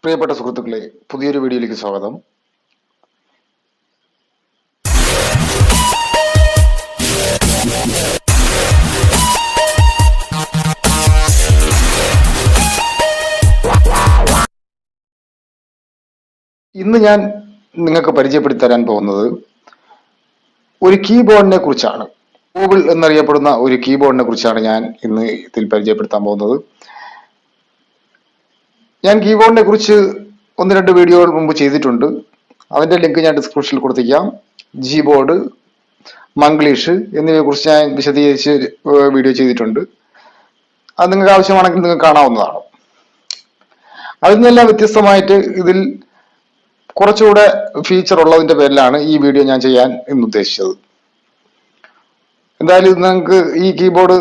പ്രിയപ്പെട്ട സുഹൃത്തുക്കളെ, പുതിയൊരു വീഡിയോയിലേക്ക് സ്വാഗതം. ഇന്ന് ഞാൻ നിങ്ങൾക്ക് പരിചയപ്പെടുത്തി തരാൻ പോകുന്നത് ഒരു കീബോർഡിനെ കുറിച്ചാണ്. ബോബിൾ എന്നറിയപ്പെടുന്ന ഒരു കീബോർഡിനെ കുറിച്ചാണ് ഞാൻ ഇന്ന് ഇതിൽ പരിചയപ്പെടുത്താൻ പോകുന്നത്. ഞാൻ കീബോർഡിനെ കുറിച്ച് 1-2 വീഡിയോകൾ മുമ്പ് ചെയ്തിട്ടുണ്ട്. അതിന്റെ ലിങ്ക് ഞാൻ ഡിസ്ക്രിപ്ഷനിൽ കൊടുത്തിരിക്കാം. കീബോർഡ്, മംഗ്ലീഷ് എന്നിവയെ കുറിച്ച് ഞാൻ വിശദീകരിച്ച് വീഡിയോ ചെയ്തിട്ടുണ്ട്. അത് നിങ്ങൾക്ക് ആവശ്യമാണെങ്കിൽ നിങ്ങൾക്ക് കാണാവുന്നതാണ്. അതിൽ നിന്നെല്ലാം വ്യത്യസ്തമായിട്ട് ഇതിൽ കുറച്ചുകൂടെ ഫീച്ചർ ഉള്ളതിന്റെ പേരിലാണ് ഈ വീഡിയോ ഞാൻ ചെയ്യാൻ ഇന്ന് ഉദ്ദേശിച്ചത്. എന്തായാലും ഇത് നിങ്ങൾക്ക് ഈ കീബോർഡ്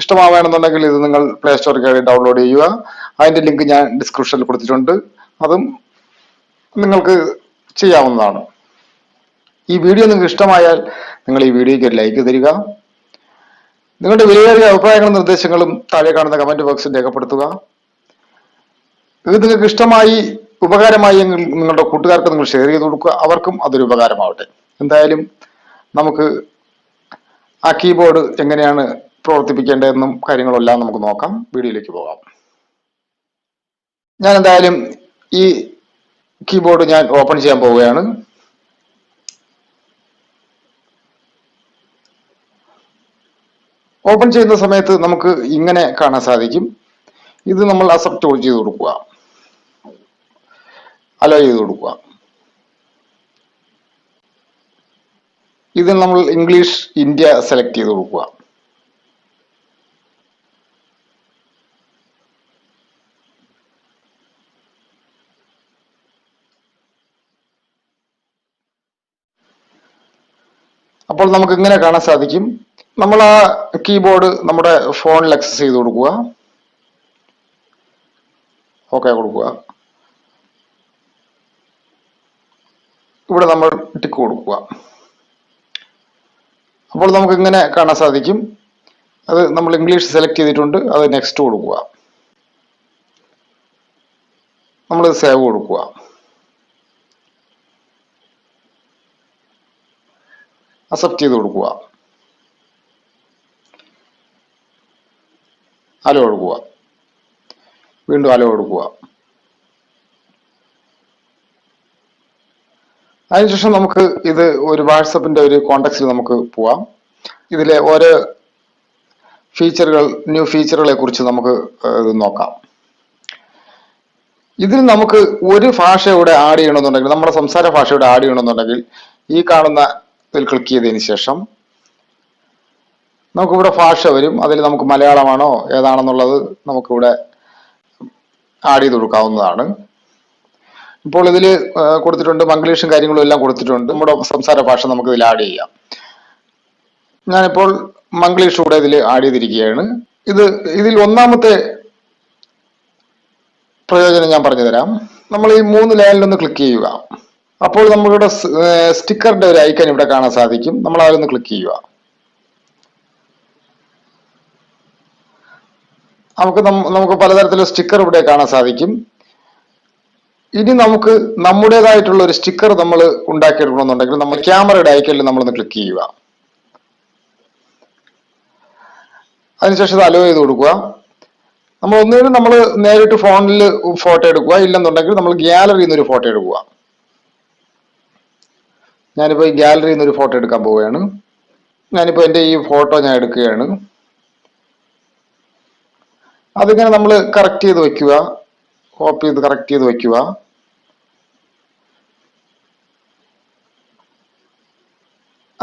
ഇഷ്ടമാവുകയാണെന്നുണ്ടെങ്കിൽ ഇത് നിങ്ങൾ പ്ലേ സ്റ്റോറിൽ കയറി ഡൗൺലോഡ് ചെയ്യുക. അതിന്റെ ലിങ്ക് ഞാൻ ഡിസ്ക്രിപ്ഷനിൽ കൊടുത്തിട്ടുണ്ട്. അതും നിങ്ങൾക്ക് ചെയ്യാവുന്നതാണ്. ഈ വീഡിയോ നിങ്ങൾക്ക് ഇഷ്ടമായാൽ നിങ്ങൾ ഈ വീഡിയോയ്ക്ക് ഒരു ലൈക്ക് തരിക. നിങ്ങളുടെ വിലയേറിയ അഭിപ്രായങ്ങളും നിർദ്ദേശങ്ങളും താഴെ കാണുന്ന കമന്റ് ബോക്സിൽ രേഖപ്പെടുത്തുക. ഇത് നിങ്ങൾക്ക് ഇഷ്ടമായി, ഉപകാരമായി എങ്കിൽ നിങ്ങളുടെ കൂട്ടുകാർക്ക് നിങ്ങൾ ഷെയർ ചെയ്ത് കൊടുക്കുക. അവർക്കും അതൊരു ഉപകാരമാവട്ടെ. എന്തായാലും നമുക്ക് ആ കീബോർഡ് എങ്ങനെയാണ് പ്രവർത്തിപ്പിക്കേണ്ടതെന്നും കാര്യങ്ങളെല്ലാം നമുക്ക് നോക്കാം. വീഡിയോയിലേക്ക് പോകാം. ഞാൻ എന്തായാലും ഈ കീബോർഡ് ഞാൻ ഓപ്പൺ ചെയ്യാൻ പോവുകയാണ്. ഓപ്പൺ ചെയ്യുന്ന സമയത്ത് നമുക്ക് ഇങ്ങനെ കാണാൻ സാധിക്കും. ഇത് നമ്മൾ അക്സെപ്റ്റ് ചെയ്ത് കൊടുക്കുക, അലോ ചെയ്ത് കൊടുക്കുക. ഇതിൽ നമ്മൾ ഇംഗ്ലീഷ് ഇന്ത്യ സെലക്ട് ചെയ്ത് കൊടുക്കുക. അപ്പോൾ നമുക്ക് ഇങ്ങനെ കാണാൻ സാധിക്കും. നമ്മൾ ആ കീബോർഡ് നമ്മുടെ ഫോണിൽ ആക്സസ് ചെയ്ത് കൊടുക്കുക. ഓക്കെ കൊടുക്കുക. ഇവിടെ നമ്മൾ ടിക്ക് കൊടുക്കുക. അപ്പോൾ നമുക്ക് ഇങ്ങനെ കാണാൻ സാധിക്കും. അത് നമ്മൾ ഇംഗ്ലീഷ് സെലക്ട് ചെയ്തിട്ടുണ്ട്. അത് നെക്സ്റ്റ് കൊടുക്കുക. നമ്മൾ സേവ് കൊടുക്കുക. അക്സെപ്റ്റ് ചെയ്ത് കൊടുക്കുക. അലോ കൊടുക്കുക. വീണ്ടും അലോ കൊടുക്കുക. അതിനുശേഷം നമുക്ക് ഇത് ഒരു വാട്സപ്പിന്റെ ഒരു കോണ്ടാക്ട്സിൽ നമുക്ക് പോവാം. ഇതിലെ ഓരോ ന്യൂ ഫീച്ചറുകളെ കുറിച്ച് നമുക്ക് നോക്കാം. ഇതിൽ നമുക്ക് ഒരു ഭാഷയുടെ ആഡ് ചെയ്യണമെന്നുണ്ടെങ്കിൽ, നമ്മുടെ സംസാര ഭാഷയുടെ ആഡ് ചെയ്യണമെന്നുണ്ടെങ്കിൽ ഈ കാണുന്ന ഇതിൽ ക്ലിക്ക് ചെയ്തതിന് ശേഷം നമുക്കിവിടെ ഭാഷ വരും. അതിൽ നമുക്ക് മലയാളമാണോ ഏതാണെന്നുള്ളത് നമുക്കിവിടെ ആഡ് ചെയ്ത് കൊടുക്കാവുന്നതാണ്. ഇപ്പോൾ ഇതിൽ കൊടുത്തിട്ടുണ്ട്, മംഗ്ലീഷും കാര്യങ്ങളും എല്ലാം കൊടുത്തിട്ടുണ്ട്. നമ്മുടെ സംസാര ഭാഷ നമുക്ക് ഇതിൽ ആഡ് ചെയ്യാം. ഞാനിപ്പോൾ മംഗ്ലീഷ് കൂടെ ഇതിൽ ആഡ് ചെയ്തിരിക്കുകയാണ്. ഇതിൽ ഒന്നാമത്തെ പ്രയോജനം ഞാൻ പറഞ്ഞു തരാം. നമ്മൾ ഈ 3 ലൈനിലൊന്ന് ക്ലിക്ക് ചെയ്യുക. അപ്പോൾ നമ്മളുടെ സ്റ്റിക്കറിന്റെ ഒരു ഐക്കൺ ഇവിടെ കാണാൻ സാധിക്കും. നമ്മൾ അതിലൊന്ന് ക്ലിക്ക് ചെയ്യുക. നമുക്ക് പലതരത്തിലുള്ള സ്റ്റിക്കർ ഇവിടെ കാണാൻ സാധിക്കും. ഇനി നമുക്ക് നമ്മുടേതായിട്ടുള്ള ഒരു സ്റ്റിക്കർ നമ്മൾ ഉണ്ടാക്കിയെടുക്കണമെന്നുണ്ടെങ്കിൽ നമ്മൾ ക്യാമറയുടെ ഐക്കണിൽ നമ്മളൊന്ന് ക്ലിക്ക് ചെയ്യുക. അതിനുശേഷം അലോ ചെയ്ത് കൊടുക്കുക. നമ്മൾ നേരിട്ട് ഫോണിൽ ഫോട്ടോ എടുക്കുക. ഇല്ലെന്നുണ്ടെങ്കിൽ നമ്മൾ ഗ്യാലറിയിൽ നിന്ന് ഒരു ഫോട്ടോ എടുക്കുക. ഞാനിപ്പോൾ ഈ ഗ്യാലറിയിൽ നിന്ന് ഒരു ഫോട്ടോ എടുക്കാൻ പോവുകയാണ്. ഞാനിപ്പോൾ എൻ്റെ ഈ ഫോട്ടോ ഞാൻ എടുക്കുകയാണ്. അതിങ്ങനെ നമ്മൾ കറക്റ്റ് ചെയ്ത് വെക്കുക. കോപ്പി ചെയ്ത് കറക്റ്റ് ചെയ്ത് വെക്കുക.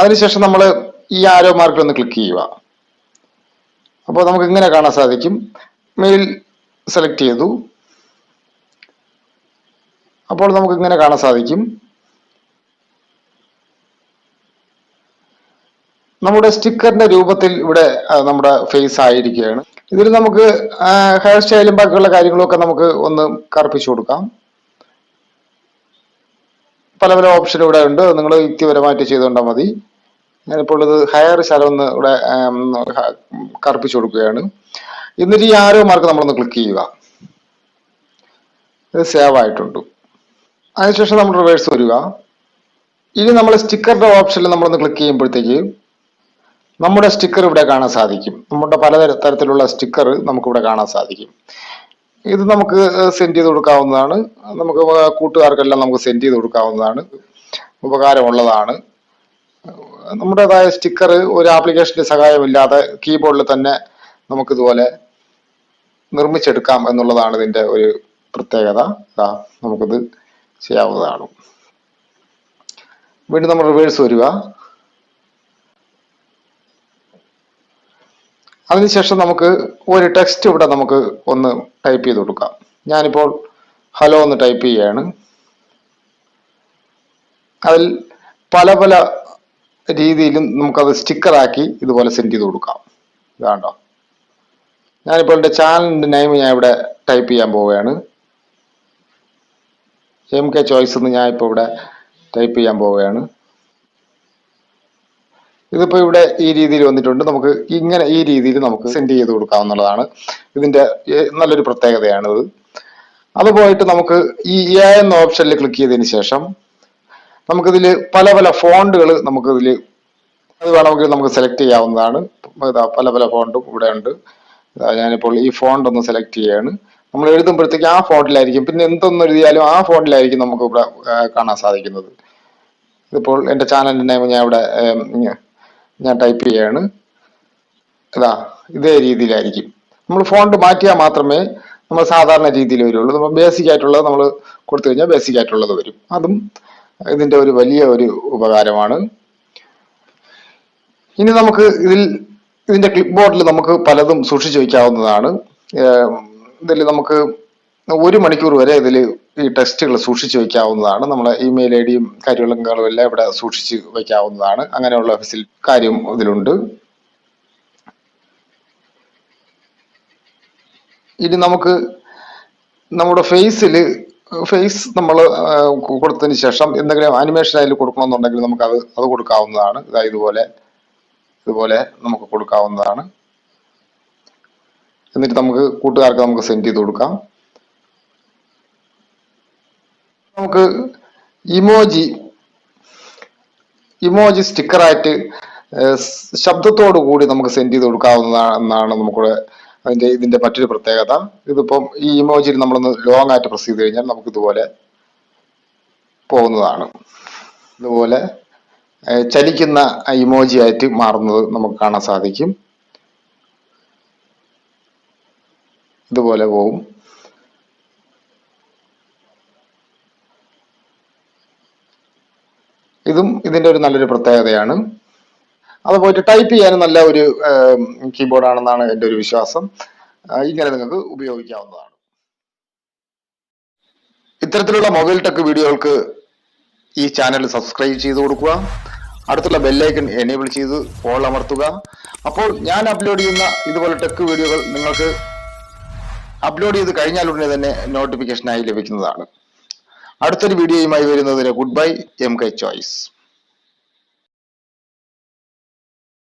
അതിനുശേഷം നമ്മൾ ഈ ആരോ മാർക്കിൽ ഒന്ന് ക്ലിക്ക് ചെയ്യുക. അപ്പോൾ നമുക്ക് ഇങ്ങനെ കാണാൻ സാധിക്കും. മെയിൽ സെലക്ട് ചെയ്തു. അപ്പോൾ നമുക്ക് ഇങ്ങനെ കാണാൻ സാധിക്കും. നമ്മുടെ സ്റ്റിക്കറിന്റെ രൂപത്തിൽ ഇവിടെ നമ്മുടെ ഫേസ് ആയിരിക്കുകയാണ്. ഇതിൽ നമുക്ക് ഹെയർ സ്റ്റൈലും ബാക്കിയുള്ള കാര്യങ്ങളൊക്കെ നമുക്ക് ഒന്ന് കറുപ്പിച്ചു കൊടുക്കാം. പല പല ഓപ്ഷൻ ഇവിടെ ഉണ്ട്. നിങ്ങൾ യുക്തിപരമായിട്ട് ചെയ്തുകൊണ്ടാൽ മതി. ഞാനിപ്പോൾ ഇത് ഹെയർ ശലം ഒന്ന് ഇവിടെ കറുപ്പിച്ചു കൊടുക്കുകയാണ്. എന്നിട്ട് ഈ ആരോ മാർക്ക് നമ്മളൊന്ന് ക്ലിക്ക് ചെയ്യുക. ഇത് സേവ് ആയിട്ടുണ്ട്. അതിനുശേഷം നമ്മൾ റിവേഴ്സ് വരിക. ഇനി നമ്മൾ സ്റ്റിക്കറിന്റെ ഓപ്ഷനിൽ നമ്മളൊന്ന് ക്ലിക്ക് ചെയ്യുമ്പോഴത്തേക്ക് നമ്മുടെ സ്റ്റിക്കർ ഇവിടെ കാണാൻ സാധിക്കും. നമ്മുടെ പല തരത്തിലുള്ള സ്റ്റിക്കർ നമുക്കിവിടെ കാണാൻ സാധിക്കും. ഇത് നമുക്ക് സെൻഡ് ചെയ്ത് കൊടുക്കാവുന്നതാണ്. നമുക്ക് കൂട്ടുകാർക്കെല്ലാം നമുക്ക് സെൻഡ് ചെയ്ത് കൊടുക്കാവുന്നതാണ്. ഉപകാരമുള്ളതാണ്. നമ്മുടേതായ സ്റ്റിക്കർ ഒരു ആപ്ലിക്കേഷന്റെ സഹായമില്ലാതെ കീബോർഡിൽ തന്നെ നമുക്കിതുപോലെ നിർമ്മിച്ചെടുക്കാം എന്നുള്ളതാണ് ഇതിന്റെ ഒരു പ്രത്യേകത. നമുക്കിത് ചെയ്യാവുന്നതാണ്. വീണ്ടും നമ്മൾ റിവേഴ്സ് വരിക. അതിനുശേഷം നമുക്ക് ഒരു ടെക്സ്റ്റ് ഇവിടെ നമുക്ക് ഒന്ന് ടൈപ്പ് ചെയ്ത് കൊടുക്കാം. ഞാനിപ്പോൾ ഹലോ എന്ന് ടൈപ്പ് ചെയ്യുകയാണ്. അതിൽ പല പല രീതിയിലും നമുക്കത് സ്റ്റിക്കറാക്കി ഇതുപോലെ സെൻഡ് ചെയ്ത് കൊടുക്കാം. ഇതാണ്ടോ, ഞാനിപ്പോൾ എൻ്റെ ചാനലിൻ്റെ നെയിം ഞാൻ ഇവിടെ ടൈപ്പ് ചെയ്യാൻ പോവുകയാണ്. MK ചോയ്സ് എന്ന് ഞാൻ ഇപ്പോൾ ഇവിടെ ടൈപ്പ് ചെയ്യാൻ പോവുകയാണ്. ഇതിപ്പോൾ ഇവിടെ ഈ രീതിയിൽ വന്നിട്ടുണ്ട്. നമുക്ക് ഇങ്ങനെ ഈ രീതിയിൽ നമുക്ക് സെൻഡ് ചെയ്ത് കൊടുക്കാവുന്നതാണ്. ഇതിന്റെ നല്ലൊരു പ്രത്യേകതയാണിത്. അത് പോയിട്ട് നമുക്ക് ഈ എന്ന ഓപ്ഷനിൽ ക്ലിക്ക് ചെയ്തതിന് ശേഷം നമുക്കിതിൽ പല പല ഫോണ്ടുകൾ നമുക്കിതിൽ അത് വേണമെങ്കിൽ നമുക്ക് സെലക്ട് ചെയ്യാവുന്നതാണ്. പല പല ഫോണ്ടും ഇവിടെ ഉണ്ട്. ഞാനിപ്പോൾ ഈ ഫോണ്ട് ഒന്ന് സെലക്ട് ചെയ്യുകയാണ്. നമ്മൾ എഴുതുമ്പോഴത്തേക്ക് ആ ഫോണ്ടിലായിരിക്കും, പിന്നെ എന്തൊന്നും എഴുതിയാലും ആ ഫോണ്ടിലായിരിക്കും നമുക്ക് ഇവിടെ കാണാൻ സാധിക്കുന്നത്. ഇതിപ്പോൾ എൻ്റെ ചാനലിൻ്റെ നെയിം ഞാൻ ടൈപ്പ് ചെയ്യാണ്. ഇതേ രീതിയിലായിരിക്കും. നമ്മൾ ഫോണ്ട് മാറ്റിയാൽ മാത്രമേ നമ്മൾ സാധാരണ രീതിയിൽ വരുള്ളൂ. നമ്മൾ ബേസിക് ആയിട്ടുള്ളത് നമ്മൾ കൊടുത്തു കഴിഞ്ഞാൽ ബേസിക് ആയിട്ടുള്ളത് വരും. അതും ഇതിന്റെ ഒരു വലിയ ഒരു ഉപകാരമാണ്. ഇനി നമുക്ക് ഇതിന്റെ ക്ലിപ്പ് ബോർഡിൽ നമുക്ക് പലതും സൂക്ഷിച്ചു വയ്ക്കാവുന്നതാണ്. ഇതിൽ നമുക്ക് 1 മണിക്കൂർ വരെ ഇതിൽ ഈ ടെക്സ്റ്റുകൾ സൂക്ഷിച്ചു വയ്ക്കാവുന്നതാണ്. നമ്മളെ ഇമെയിൽ ഐഡിയും കാര്യങ്ങളും എല്ലാം ഇവിടെ സൂക്ഷിച്ച് വയ്ക്കാവുന്നതാണ്. അങ്ങനെയുള്ള കാര്യം ഇതിലുണ്ട്. ഇനി നമുക്ക് നമ്മുടെ ഫേസ് നമ്മൾ കൊടുത്തതിന് ശേഷം എന്തെങ്കിലും ആനിമേഷൻ അതിൽ കൊടുക്കണമെന്നുണ്ടെങ്കിൽ നമുക്ക് അത് കൊടുക്കാവുന്നതാണ്. ഇതുപോലെ നമുക്ക് കൊടുക്കാവുന്നതാണ്. എന്നിട്ട് നമുക്ക് കൂട്ടുകാർക്ക് നമുക്ക് സെൻഡ് ചെയ്ത് കൊടുക്കാം. നമുക്ക് ഇമോജി സ്റ്റിക്കറായിട്ട് ശബ്ദത്തോടു കൂടി നമുക്ക് സെൻഡ് ചെയ്ത് കൊടുക്കാവുന്നതാണ് ഇതിന്റെ മറ്റൊരു പ്രത്യേകത. ഇതിപ്പം ഈ ഇമോജിയിൽ നമ്മളൊന്ന് ലോങ് ആയിട്ട് പ്രസ് ചെയ്ത് കഴിഞ്ഞാൽ നമുക്ക് ഇതുപോലെ പോകുന്നതാണ്. ഇതുപോലെ ചലിക്കുന്ന ഇമോജി ആയിട്ട് മാറുന്നത് നമുക്ക് കാണാൻ സാധിക്കും. ഇതുപോലെ പോകും. ഇതും ഇതിന്റെ ഒരു നല്ലൊരു പ്രത്യേകതയാണ്. അത് പോയിട്ട് ടൈപ്പ് ചെയ്യാനും നല്ല ഒരു കീബോർഡ് ആണെന്നാണ് എൻ്റെ ഒരു വിശ്വാസം. ഇങ്ങനെ നിങ്ങൾക്ക് ഉപയോഗിക്കാവുന്നതാണ്. ഇത്തരത്തിലുള്ള മൊബൈൽ ടെക് വീഡിയോകൾക്ക് ഈ ചാനൽ സബ്സ്ക്രൈബ് ചെയ്ത് കൊടുക്കുക. അടുത്തുള്ള ബെല്ലൈക്കൺ എനേബിൾ ചെയ്ത് ഓൾ അമർത്തുക. അപ്പോൾ ഞാൻ അപ്ലോഡ് ചെയ്യുന്ന ഇതുപോലെ ടെക് വീഡിയോകൾ നിങ്ങൾക്ക് അപ്ലോഡ് ചെയ്ത് കഴിഞ്ഞാൽ ഉടനെ തന്നെ നോട്ടിഫിക്കേഷനായി ലഭിക്കുന്നതാണ്. അടുത്തൊരു വീഡിയോയുമായി വരുന്നതിന് ഗുഡ് ബൈ. MK choice.